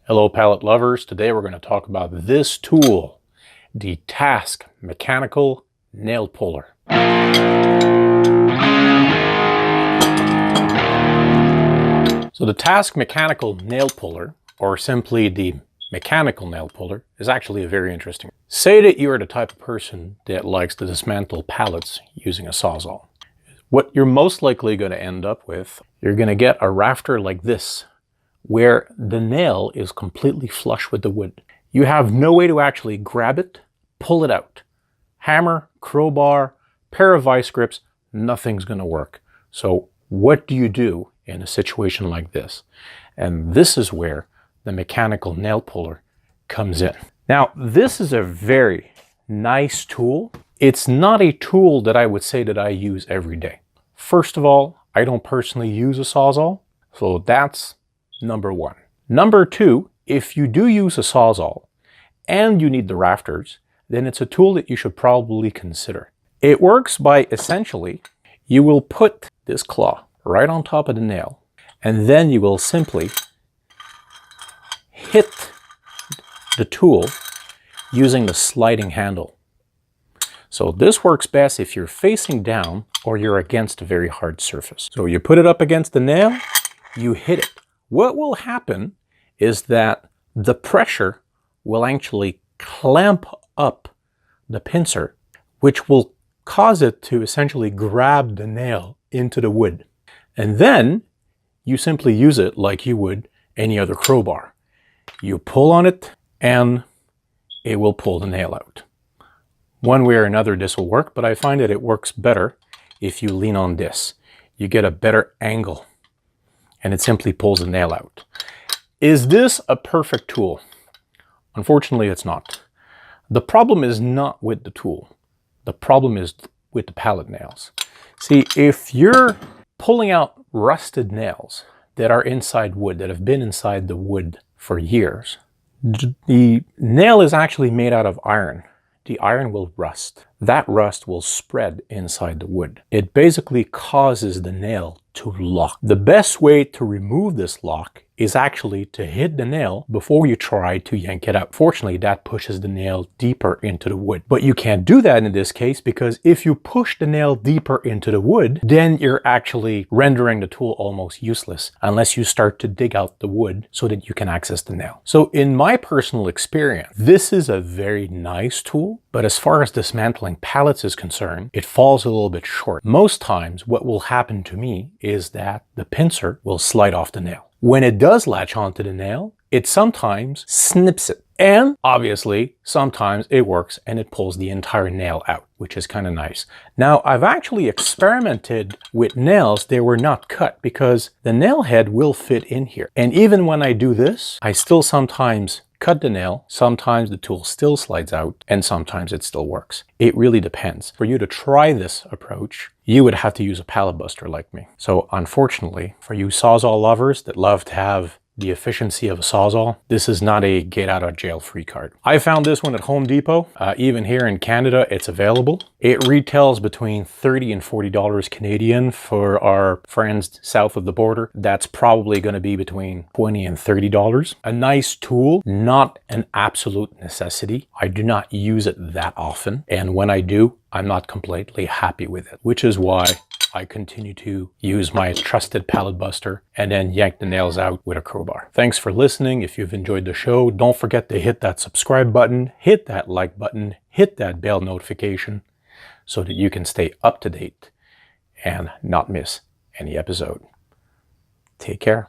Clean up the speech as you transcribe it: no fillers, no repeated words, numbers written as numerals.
Hello pallet lovers, today we're going to talk about this tool, the Task Mechanical Nail Puller. So the Task Mechanical Nail Puller, or simply the Mechanical Nail Puller, is actually a very interesting. Say that you are the type of person that likes to dismantle pallets using a Sawzall. What you're most likely going to end up with, you're going to get a rafter like this, where the nail is completely flush with the wood. You have no way to actually grab it, pull it out. Hammer, crowbar, pair of vice grips, nothing's going to work. So what do you do in a situation like this? And this is where the mechanical nail puller comes in. Now, this is a very nice tool. It's not a tool that I would say that I use every day. First of all, I don't personally use a Sawzall, so that's number one. Number two, if you do use a Sawzall and you need the rafters, then it's a tool that you should probably consider. It works by essentially, you will put this claw right on top of the nail, and then you will simply hit the tool using the sliding handle. So this works best if you're facing down or you're against a very hard surface. So you put it up against the nail, you hit it. What will happen is that the pressure will actually clamp up the pincer, which will cause it to essentially grab the nail into the wood. And then you simply use it like you would any other crowbar. You pull on it and it will pull the nail out. One way or another this will work, but I find that it works better if you lean on this. You get a better angle and it simply pulls the nail out. Is this a perfect tool? Unfortunately, it's not. The problem is not with the tool. The problem is with the pallet nails. See, if you're pulling out rusted nails that are inside wood, that have been inside the wood for years, the nail is actually made out of iron. The iron will rust. That rust will spread inside the wood. It basically causes the nail to lock. The best way to remove this lock is actually to hit the nail before you try to yank it out. Fortunately, that pushes the nail deeper into the wood. But you can't do that in this case, because if you push the nail deeper into the wood, then you're actually rendering the tool almost useless unless you start to dig out the wood so that you can access the nail. So in my personal experience, this is a very nice tool, but as far as dismantling pallets is concerned, it falls a little bit short. Most times what will happen to me is that the pincer will slide off the nail. When it does latch onto the nail, it sometimes snips it. And obviously, sometimes it works and it pulls the entire nail out, which is kind of nice. Now, I've actually experimented with nails that were not cut because the nail head will fit in here. And even when I do this, I still sometimes cut the nail, sometimes the tool still slides out, and sometimes it still works. It really depends. For you to try this approach, you would have to use a pallet buster like me. So unfortunately, for you Sawzall lovers that love to have the efficiency of a Sawzall, this is not a get out of jail free card. I found this one at Home Depot. Even here in Canada, it's available. It retails between $30 and $40 Canadian. For our friends south of the border, that's probably going to be between $20 and $30. A nice tool, not an absolute necessity. I do not use it that often. And when I do, I'm not completely happy with it, which is why I continue to use my trusted pallet buster and then yank the nails out with a crowbar. Thanks for listening. If you've enjoyed the show, don't forget to hit that subscribe button, hit that like button, hit that bell notification so that you can stay up to date and not miss any episode. Take care.